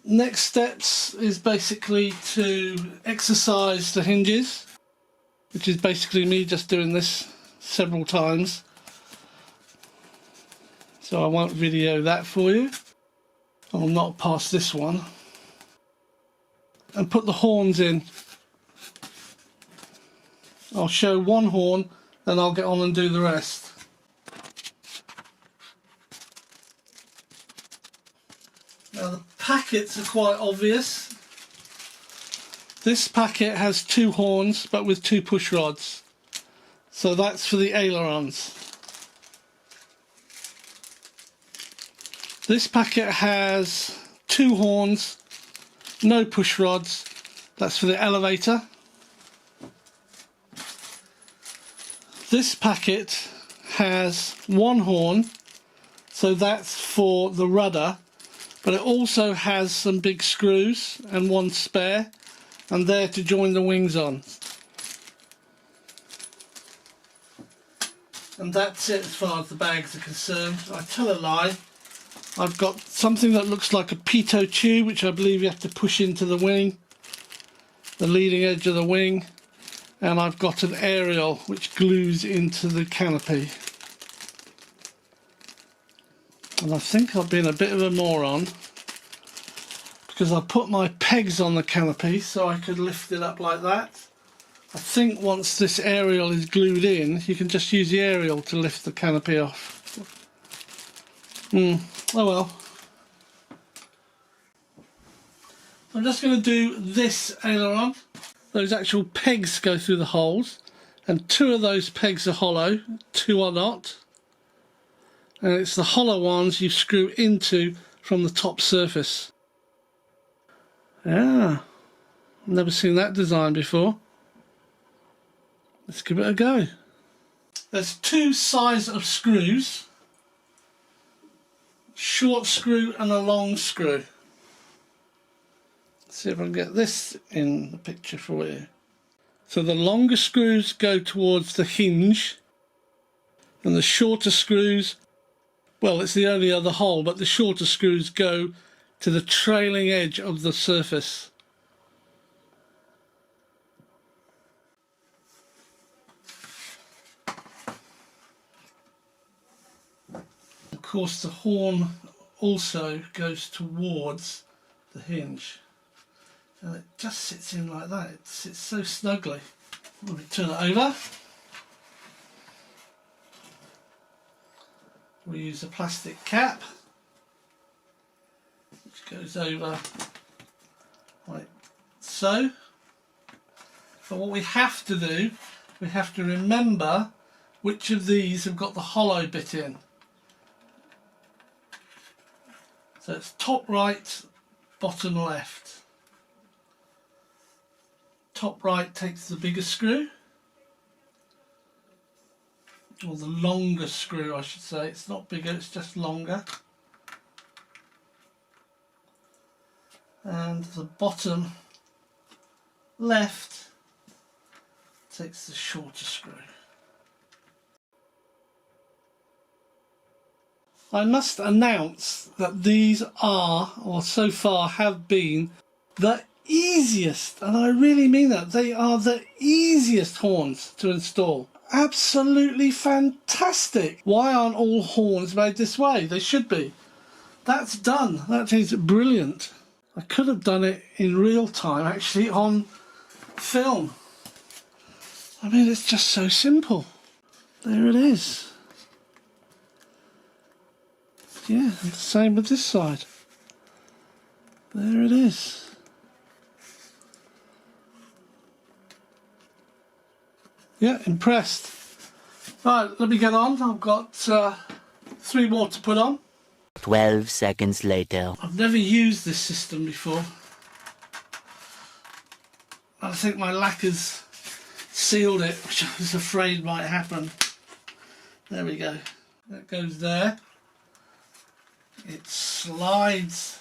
Next steps is basically to exercise the hinges, which is basically me just doing this several times. So I won't video that for you. I'll not pass this one. And put the horns in. I'll show one horn, then I'll get on and do the rest. Now the packets are quite obvious. This packet has 2 horns but with 2 push rods. So that's for the ailerons. This packet has 2 horns, no push rods. That's for the elevator. This packet has 1 horn, so that's for the rudder, but it also has some big screws and 1 spare, and there to join the wings on. And that's it as far as the bags are concerned. I tell a lie. I've got something that looks like a pitot tube, which I believe you have to push into the wing, the leading edge of the wing. And I've got an aerial which glues into the canopy. And I think I've been a bit of a moron because I put my pegs on the canopy so I could lift it up like that. I think once this aerial is glued in, you can just use the aerial to lift the canopy off. Oh well. I'm just going to do this aileron. Those actual pegs go through the holes, and 2 of those pegs are hollow, 2 are not. And it's the hollow ones you screw into from the top surface. Yeah, never seen that design before. Let's give it a go. There's 2 sizes of screws, short screw and a long screw. See if I can get this in the picture for you. So the longer screws go towards the hinge, and the shorter screws, well, it's the only other hole, but the shorter screws go to the trailing edge of the surface. Of course, the horn also goes towards the hinge. And it just sits in like that. It sits so snugly. Let me turn it over. We use a plastic cap which goes over like so. But what we have to do, we have to remember which of these have got the hollow bit in. So it's top right, bottom left. Top right takes the bigger screw, or the longer screw I should say. It's not bigger, it's just longer. And the bottom left takes the shorter screw. I must announce that these are, or so far have been, the easiest, and I really mean that, they are the easiest horns to install. Absolutely fantastic. Why aren't all horns made this way? They should be. That's done. That is brilliant. I could have done it in real time, actually, on film. I mean, it's just so simple. There it is. Yeah, the same with this side. There it is. Yeah, impressed. Right, let me get on. I've got 3 more to put on. 12 seconds later. I've never used this system before. I think my lacquers sealed it, which I was afraid might happen. There we go. That goes there. It slides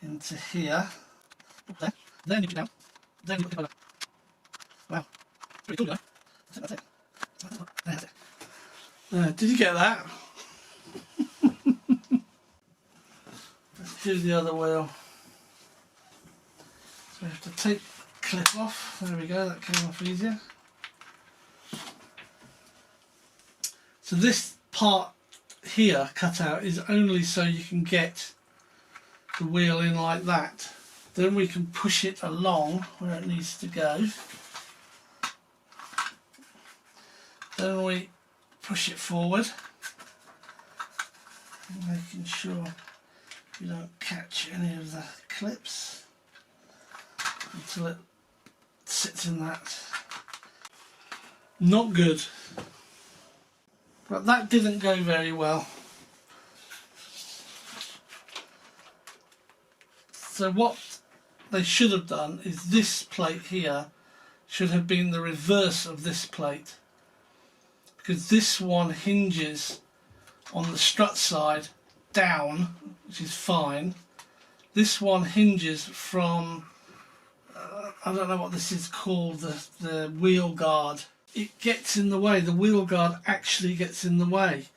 into here. There. Then you down. Then you look. Wow. Pretty cool, though. That's it. That's it. Did you get that? do the other wheel. So we have to take the clip off. There we go, that came off easier. So this part here cut out is only so you can get the wheel in like that. Then we can push it along where it needs to go. Then we push it forward, making sure you don't catch any of the clips until it sits in that. Not good. But that didn't go very well. So what they should have done is this plate here should have been the reverse of this plate, because this one hinges on the strut side down, which is fine. This one hinges from, I don't know what this is called, the wheel guard. It gets in the way, the wheel guard actually gets in the way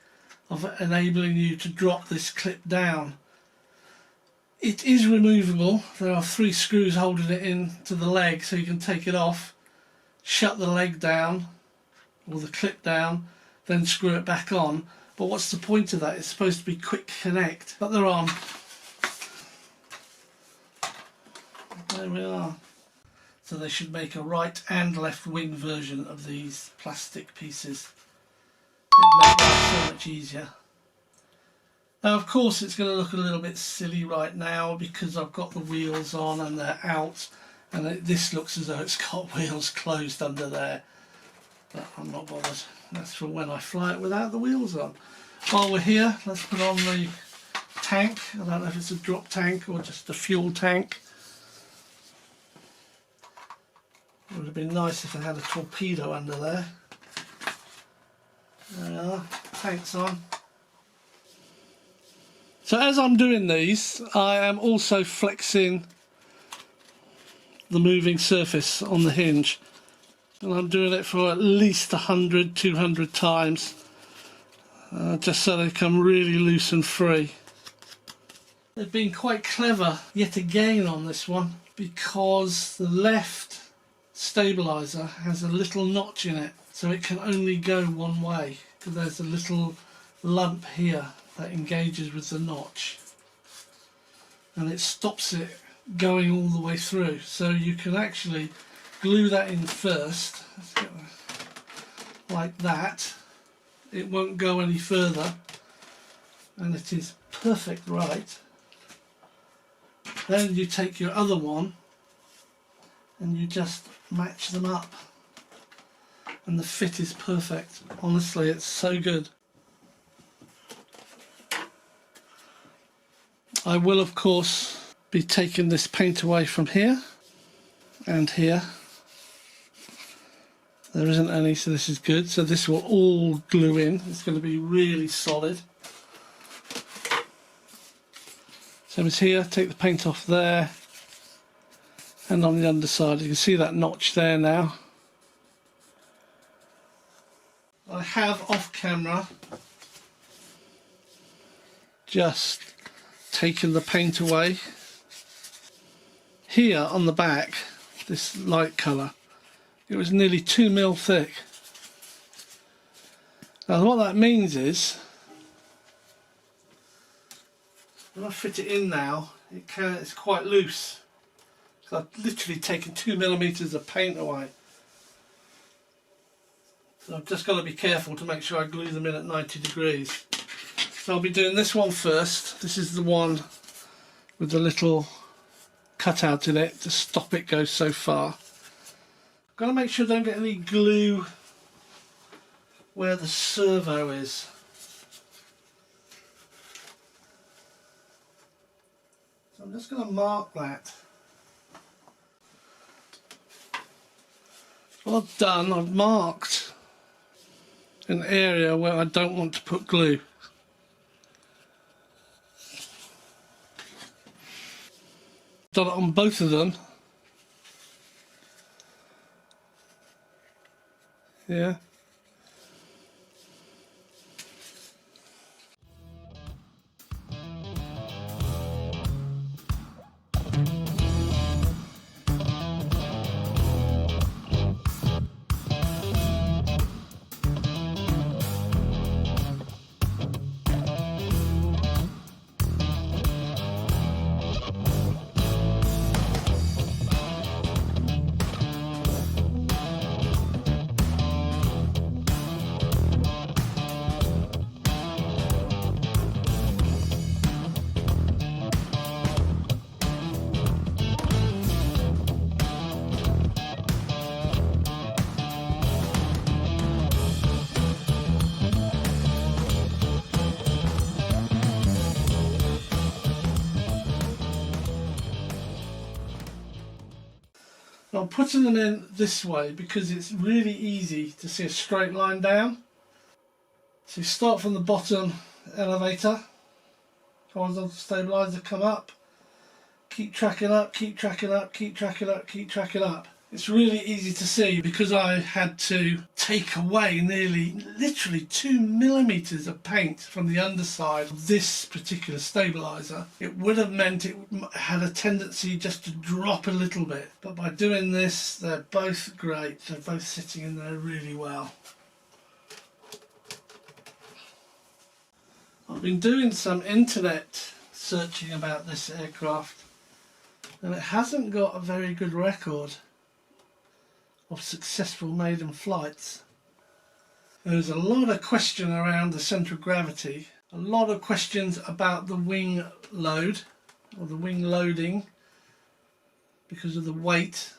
of enabling you to drop this clip down. It is removable. There are 3 screws holding it in to the leg, so you can take it off, shut the leg down or the clip down, then screw it back on. But what's the point of that? It's supposed to be quick connect, but they're on. There we are. So they should make a right and left wing version of these plastic pieces. It'd make life so much easier. Now of course it's going to look a little bit silly right now because I've got the wheels on and they're out, and this looks as though it's got wheels closed under there. But I'm not bothered. That's for when I fly it without the wheels on. While we're here, let's put on the tank. I don't know if it's a drop tank or just a fuel tank. It would have been nice if I had a torpedo under there. There we are, tank's on. So as I'm doing these, I am also flexing the moving surface on the hinge. And I'm doing it for at least 100, 200 times, just so they come really loose and free. They've been quite clever yet again on this one, because the left stabiliser has a little notch in it, so it can only go one way, because there's a little lump here that engages with the notch, and it stops it going all the way through. So you can actually glue that in first, like that. It won't go any further, and it is perfect right. Then you take your other one and you just match them up, and the fit is perfect. Honestly, it's so good. I will of course be taking this paint away from here and here. There isn't any, so this is good. So this will all glue in. It's going to be really solid. Same as here, take the paint off there, and on the underside you can see that notch there now. I have off camera just taken the paint away. Here on the back, this light colour, it was nearly 2mm thick. Now what that means is, when I fit it in now, it's quite loose. So I've literally taken 2mm of paint away. So I've just got to be careful to make sure I glue them in at 90 degrees. So I'll be doing this one first. This is the one with the little cutout in it to stop it go so far. Got to make sure I don't get any glue where the servo is. So I'm just going to mark that. What I've done, I've marked an area where I don't want to put glue. Done it on both of them. Yeah. I'm putting them in this way because it's really easy to see a straight line down. So you start from the bottom elevator, horizontal stabilizer, come up, keep tracking up, keep tracking up, keep tracking up, keep tracking up. It's really easy to see because I had to take away literally 2mm of paint from the underside of this particular stabilizer. It would have meant it had a tendency just to drop a little bit, but by doing this, they're both great. They're both sitting in there really well. I've been doing some internet searching about this aircraft, and it hasn't got a very good record of successful maiden flights. There's a lot of question around the centre of gravity, a lot of questions about the wing load or the wing loading because of the weight.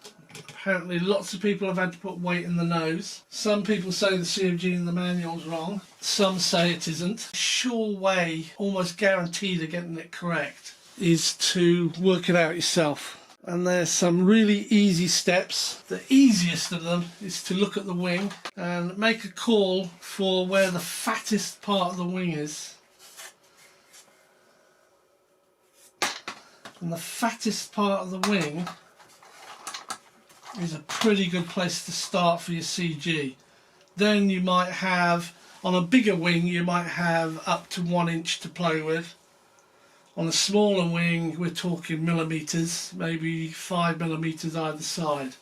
Apparently lots of people have had to put weight in the nose. Some people say the CFG in the manual's wrong, some say it isn't. Sure way, almost guaranteed of getting it correct, is to work it out yourself. And there's some really easy steps. The easiest of them is to look at the wing and make a call for where the fattest part of the wing is. And the fattest part of the wing is a pretty good place to start for your CG. Then you might have, on a bigger wing, you might have up to 1 inch to play with. On a smaller wing, we're talking millimetres, maybe 5mm either side.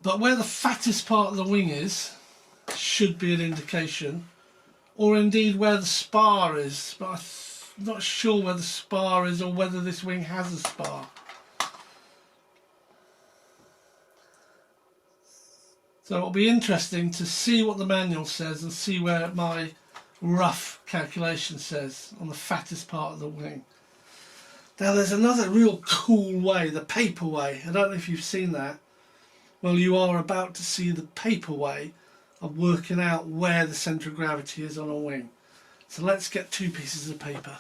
But where the fattest part of the wing is, should be an indication, or indeed where the spar is, but I'm not sure where the spar is or whether this wing has a spar. So it'll be interesting to see what the manual says and see where my rough calculation says on the fattest part of the wing. Now there's another real cool way, the paper way. I don't know if you've seen that. Well, you are about to see the paper way of working out where the centre of gravity is on a wing. So let's get 2 pieces of paper.